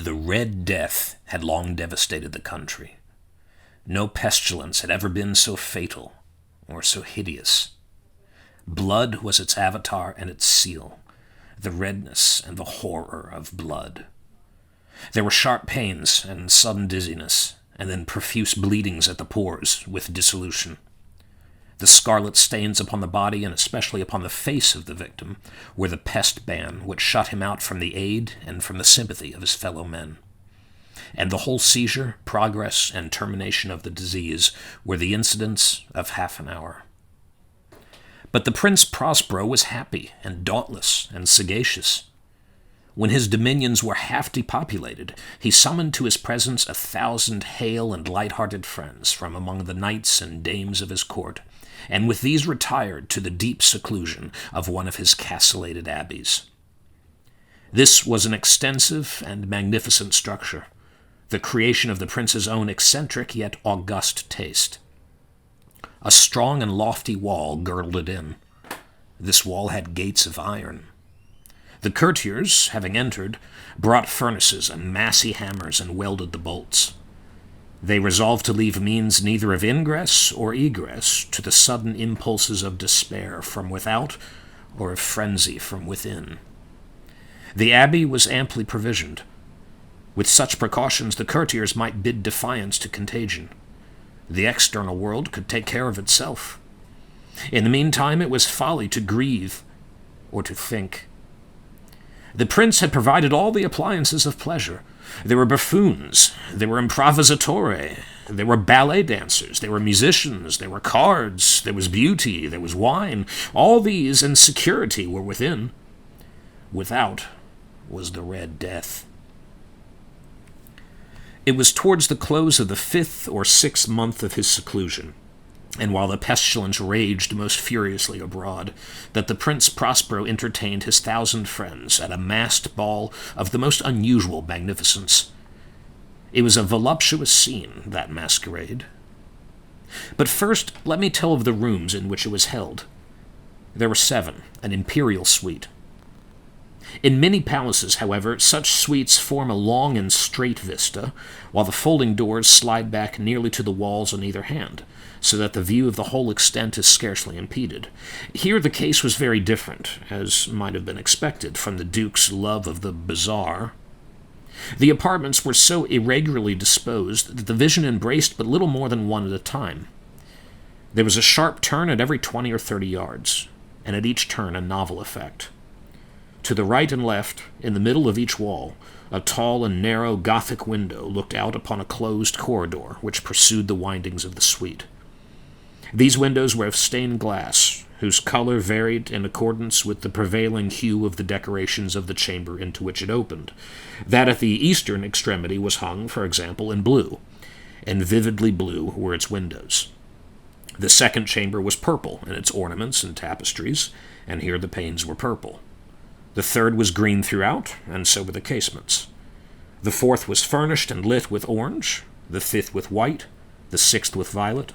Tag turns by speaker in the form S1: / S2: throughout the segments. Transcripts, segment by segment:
S1: The Red Death had long devastated the country. No pestilence had ever been so fatal or so hideous. Blood was its avatar and its seal, the redness and the horror of blood. There were sharp pains and sudden dizziness, and then profuse bleedings at the pores with dissolution. The scarlet stains upon the body, and especially upon the face of the victim, were the pest ban which shut him out from the aid and from the sympathy of his fellow men. And the whole seizure, progress, and termination of the disease were the incidents of half an hour. But the Prince Prospero was happy and dauntless and sagacious. When his dominions were half depopulated, he summoned to his presence 1,000 hale and light-hearted friends from among the knights and dames of his court, and with these retired to the deep seclusion of one of his castellated abbeys. This was an extensive and magnificent structure, the creation of the prince's own eccentric yet august taste. A strong and lofty wall girdled it in. This wall had gates of iron. The courtiers, having entered, brought furnaces and massy hammers and welded the bolts. They resolved to leave means neither of ingress or egress to the sudden impulses of despair from without or of frenzy from within. The abbey was amply provisioned. With such precautions, the courtiers might bid defiance to contagion. The external world could take care of itself. In the meantime, it was folly to grieve or to think. The prince had provided all the appliances of pleasure. There were buffoons, there were improvisatori, there were ballet dancers, there were musicians, there were cards, there was beauty, there was wine. All these and security were within. Without was the Red Death. It was towards the close of the 5th or 6th month of his seclusion, and while the pestilence raged most furiously abroad, that the Prince Prospero entertained his 1,000 friends at a masked ball of the most unusual magnificence. It was a voluptuous scene, that masquerade. But first, let me tell of the rooms in which it was held. There were 7, an imperial suite. In many palaces, however, such suites form a long and straight vista, while the folding doors slide back nearly to the walls on either hand, so that the view of the whole extent is scarcely impeded. Here the case was very different, as might have been expected from the Duke's love of the bizarre. The apartments were so irregularly disposed that the vision embraced but little more than one at a time. There was a sharp turn at every 20 or 30 yards, and at each turn a novel effect. To the right and left, in the middle of each wall, a tall and narrow Gothic window looked out upon a closed corridor which pursued the windings of the suite. These windows were of stained glass, whose color varied in accordance with the prevailing hue of the decorations of the chamber into which it opened. That at the eastern extremity was hung, for example, in blue, and vividly blue were its windows. The second chamber was purple in its ornaments and tapestries, and here the panes were purple. The third was green throughout, and so were the casements. The fourth was furnished and lit with orange, the fifth with white, the sixth with violet.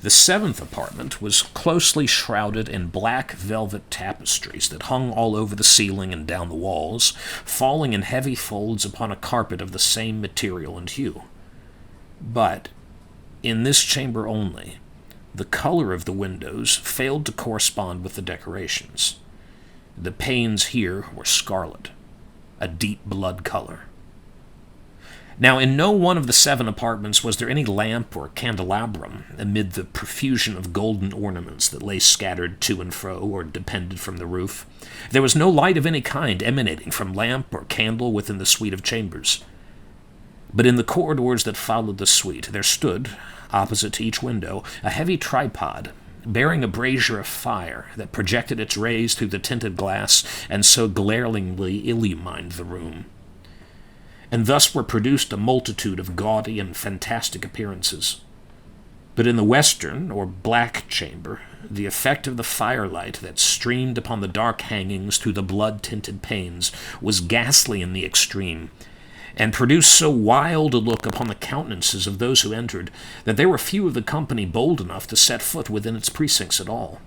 S1: The 7th apartment was closely shrouded in black velvet tapestries that hung all over the ceiling and down the walls, falling in heavy folds upon a carpet of the same material and hue. But, in this chamber only, the color of the windows failed to correspond with the decorations. The panes here were scarlet, a deep blood color. Now, in no one of the 7 apartments was there any lamp or candelabrum amid the profusion of golden ornaments that lay scattered to and fro or depended from the roof. There was no light of any kind emanating from lamp or candle within the suite of chambers. But in the corridors that followed the suite there stood, opposite to each window, a heavy tripod, bearing a brazier of fire that projected its rays through the tinted glass and so glaringly illumined the room. And thus were produced a multitude of gaudy and fantastic appearances. But in the western, or black chamber, the effect of the firelight that streamed upon the dark hangings through the blood-tinted panes was ghastly in the extreme, and produced so wild a look upon the countenances of those who entered, that there were few of the company bold enough to set foot within its precincts at all.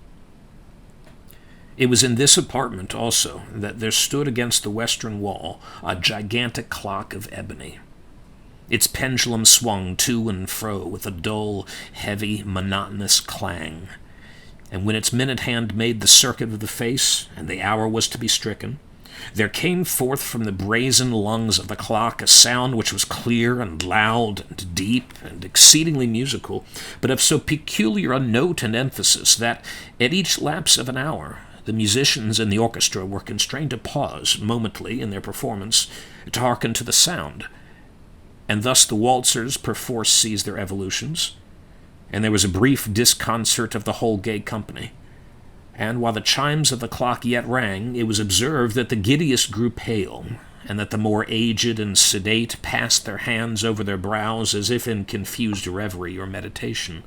S1: It was in this apartment, also, that there stood against the western wall a gigantic clock of ebony. Its pendulum swung to and fro with a dull, heavy, monotonous clang, and when its minute hand made the circuit of the face, and the hour was to be stricken, there came forth from the brazen lungs of the clock a sound which was clear and loud and deep and exceedingly musical, but of so peculiar a note and emphasis that, at each lapse of an hour, the musicians in the orchestra were constrained to pause momently in their performance to hearken to the sound, and thus the waltzers perforce ceased their evolutions, and there was a brief disconcert of the whole gay company. And while the chimes of the clock yet rang, it was observed that the giddiest grew pale, and that the more aged and sedate passed their hands over their brows as if in confused reverie or meditation.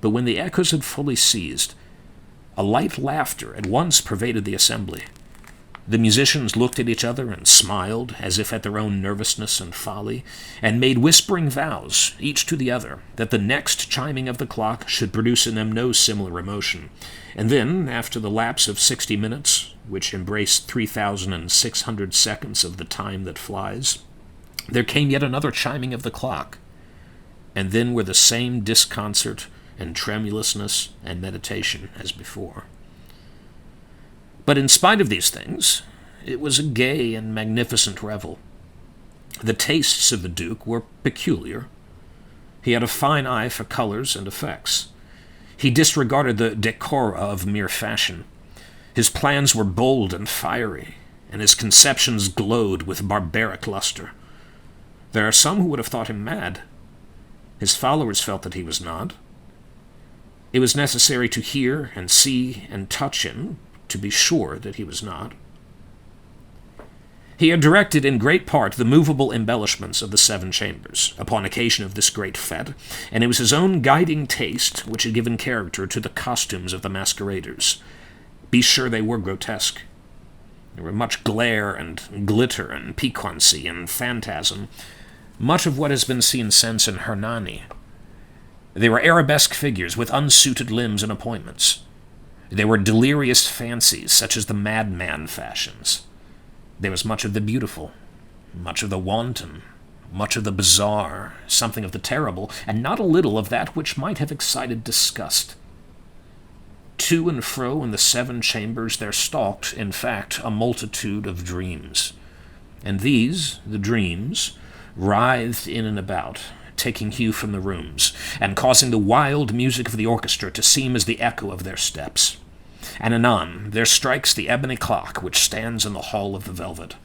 S1: But when the echoes had fully ceased, a light laughter at once pervaded the assembly. The musicians looked at each other and smiled, as if at their own nervousness and folly, and made whispering vows, each to the other, that the next chiming of the clock should produce in them no similar emotion. And then, after the lapse of 60 minutes, which embraced 3,600 seconds of the time that flies, there came yet another chiming of the clock, and then were the same disconcert and tremulousness and meditation as before. But in spite of these things, it was a gay and magnificent revel. The tastes of the Duke were peculiar. He had a fine eye for colors and effects. He disregarded the decora of mere fashion. His plans were bold and fiery, and his conceptions glowed with barbaric luster. There are some who would have thought him mad. His followers felt that he was not. It was necessary to hear and see and touch him to be sure that he was not. He had directed in great part the movable embellishments of the 7 chambers, upon occasion of this great fete, and it was his own guiding taste which had given character to the costumes of the masqueraders. Be sure they were grotesque. There were much glare and glitter and piquancy and phantasm, much of what has been seen since in Hernani. They were arabesque figures with unsuited limbs and appointments. There were delirious fancies, such as the madman fashions. There was much of the beautiful, much of the wanton, much of the bizarre, something of the terrible, and not a little of that which might have excited disgust. To and fro in the 7 chambers there stalked, in fact, a multitude of dreams. And these, the dreams, writhed in and about, taking hue from the rooms, and causing the wild music of the orchestra to seem as the echo of their steps. And anon there strikes the ebony clock which stands in the hall of the velvet.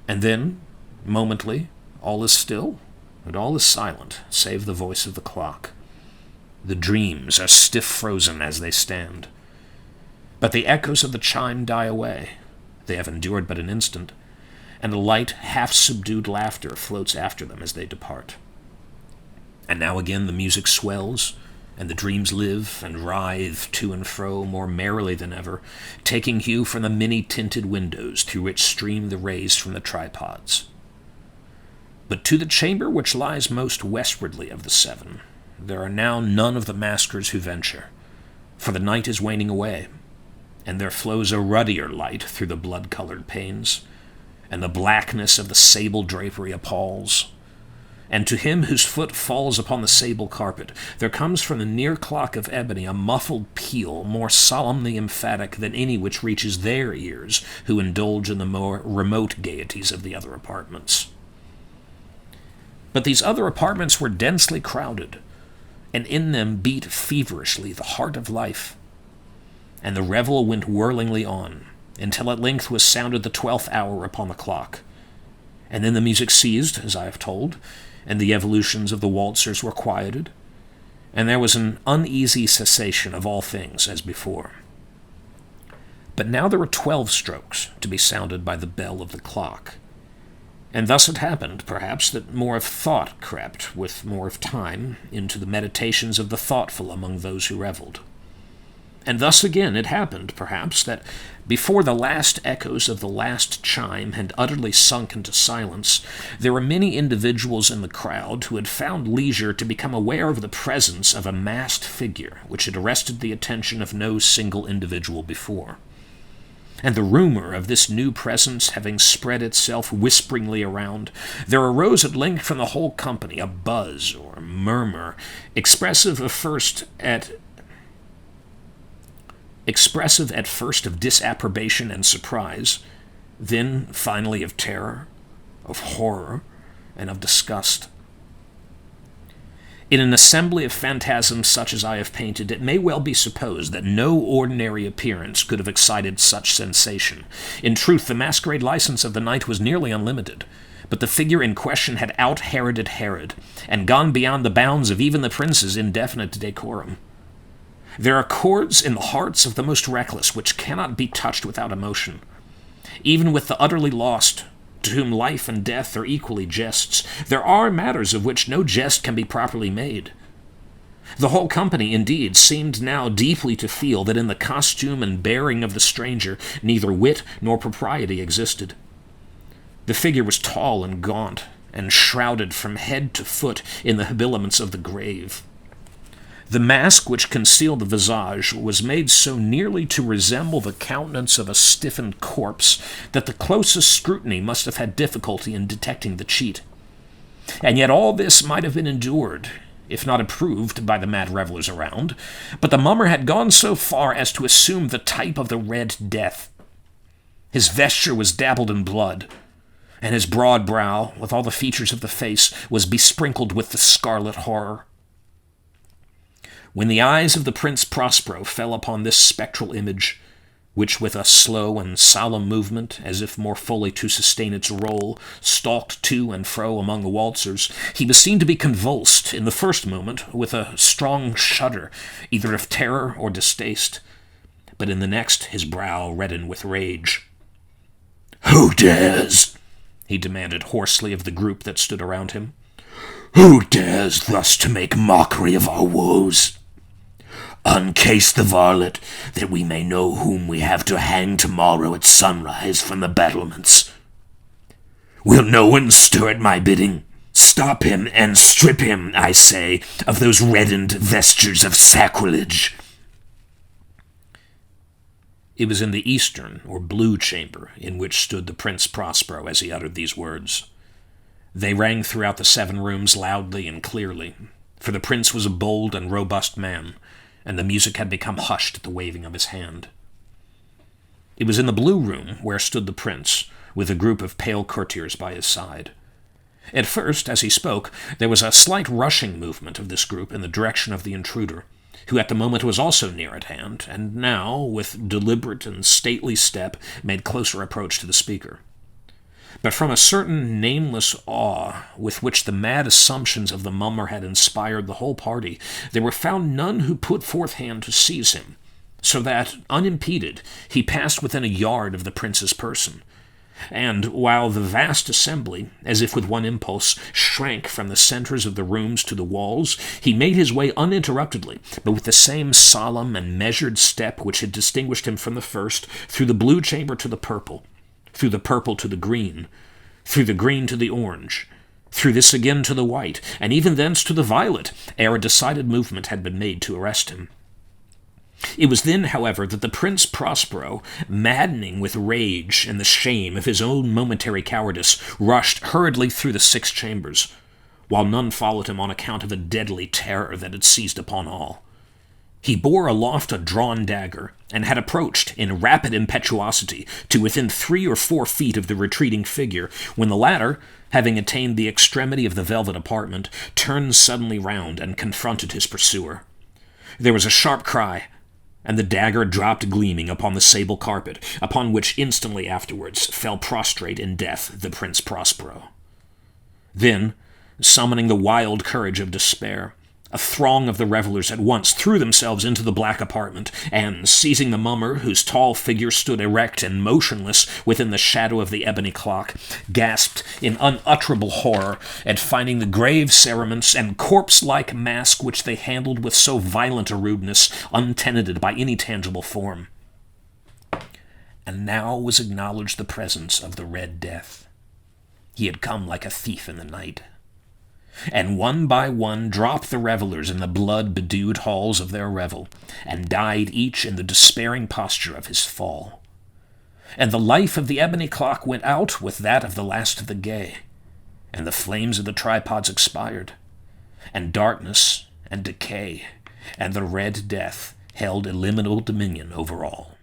S1: And then, momently, all is still, and all is silent, save the voice of the clock. The dreams are stiff frozen as they stand. But the echoes of the chime die away. They have endured but an instant, and a light, half-subdued laughter floats after them as they depart. And now again the music swells, and the dreams live and writhe to and fro more merrily than ever, taking hue from the many-tinted windows through which stream the rays from the tripods. But to the chamber which lies most westwardly of the 7, there are now none of the maskers who venture, for the night is waning away, and there flows a ruddier light through the blood-colored panes, and the blackness of the sable drapery appalls. And to him whose foot falls upon the sable carpet, there comes from the near clock of ebony a muffled peal more solemnly emphatic than any which reaches their ears who indulge in the more remote gaieties of the other apartments. But these other apartments were densely crowded, and in them beat feverishly the heart of life. And the revel went whirlingly on, until at length was sounded the 12th hour upon the clock. And then the music ceased, as I have told, and the evolutions of the waltzers were quieted, and there was an uneasy cessation of all things as before. But now there were 12 strokes to be sounded by the bell of the clock, and thus it happened, perhaps, that more of thought crept, with more of time, into the meditations of the thoughtful among those who revelled. And thus again it happened, perhaps, that before the last echoes of the last chime had utterly sunk into silence, there were many individuals in the crowd who had found leisure to become aware of the presence of a masked figure which had arrested the attention of no single individual before. And the rumor of this new presence having spread itself whisperingly around, there arose at length from the whole company a buzz or murmur, expressive at first of disapprobation and surprise, then finally of terror, of horror, and of disgust. In an assembly of phantasms such as I have painted, it may well be supposed that no ordinary appearance could have excited such sensation. In truth, the masquerade license of the night was nearly unlimited, but the figure in question had out-Heroded Herod, and gone beyond the bounds of even the prince's indefinite decorum. There are chords in the hearts of the most reckless which cannot be touched without emotion. Even with the utterly lost, to whom life and death are equally jests, there are matters of which no jest can be properly made. The whole company, indeed, seemed now deeply to feel that in the costume and bearing of the stranger neither wit nor propriety existed. The figure was tall and gaunt, and shrouded from head to foot in the habiliments of the grave. The mask which concealed the visage was made so nearly to resemble the countenance of a stiffened corpse that the closest scrutiny must have had difficulty in detecting the cheat. And yet all this might have been endured, if not approved by the mad revelers around, but the mummer had gone so far as to assume the type of the Red Death. His vesture was dabbled in blood, and his broad brow, with all the features of the face, was besprinkled with the scarlet horror. When the eyes of the Prince Prospero fell upon this spectral image, which with a slow and solemn movement, as if more fully to sustain its role, stalked to and fro among the waltzers, he was seen to be convulsed, in the first moment, with a strong shudder, either of terror or distaste, but in the next his brow reddened with rage. "Who dares?" he demanded hoarsely of the group that stood around him. "Who dares thus to make mockery of our woes? Uncase the varlet, that we may know whom we have to hang tomorrow at sunrise from the battlements. Will no one stir at my bidding? Stop him and strip him, I say, of those reddened vestures of sacrilege." It was in the eastern, or blue chamber, in which stood the Prince Prospero as he uttered these words. They rang throughout the 7 rooms loudly and clearly, for the prince was a bold and robust man, and the music had become hushed at the waving of his hand. It was in the blue room where stood the prince, with a group of pale courtiers by his side. At first, as he spoke, there was a slight rushing movement of this group in the direction of the intruder, who at the moment was also near at hand, and now, with deliberate and stately step, made closer approach to the speaker. But from a certain nameless awe with which the mad assumptions of the mummer had inspired the whole party, there were found none who put forth hand to seize him, so that, unimpeded, he passed within a yard of the prince's person. And, while the vast assembly, as if with one impulse, shrank from the centres of the rooms to the walls, he made his way uninterruptedly, but with the same solemn and measured step which had distinguished him from the first, through the blue chamber to the purple, through the purple to the green, through the green to the orange, through this again to the white, and even thence to the violet, ere a decided movement had been made to arrest him. It was then, however, that the Prince Prospero, maddening with rage and the shame of his own momentary cowardice, rushed hurriedly through the 6 chambers, while none followed him on account of the deadly terror that had seized upon all. He bore aloft a drawn dagger, and had approached, in rapid impetuosity, to within 3 or 4 feet of the retreating figure, when the latter, having attained the extremity of the velvet apartment, turned suddenly round and confronted his pursuer. There was a sharp cry, and the dagger dropped gleaming upon the sable carpet, upon which instantly afterwards fell prostrate in death the Prince Prospero. Then, summoning the wild courage of despair, A throng of the revelers at once threw themselves into the black apartment, and, seizing the mummer, whose tall figure stood erect and motionless within the shadow of the ebony clock, gasped in unutterable horror at finding the grave cerements and corpse-like mask which they handled with so violent a rudeness untenanted by any tangible form. And now was acknowledged the presence of the Red Death. He had come like a thief in the night, and one by one dropped the revelers in the blood-bedewed halls of their revel, and died each in the despairing posture of his fall. And the life of the ebony clock went out with that of the last of the gay, and the flames of the tripods expired, and darkness and decay and the Red Death held illimitable dominion over all.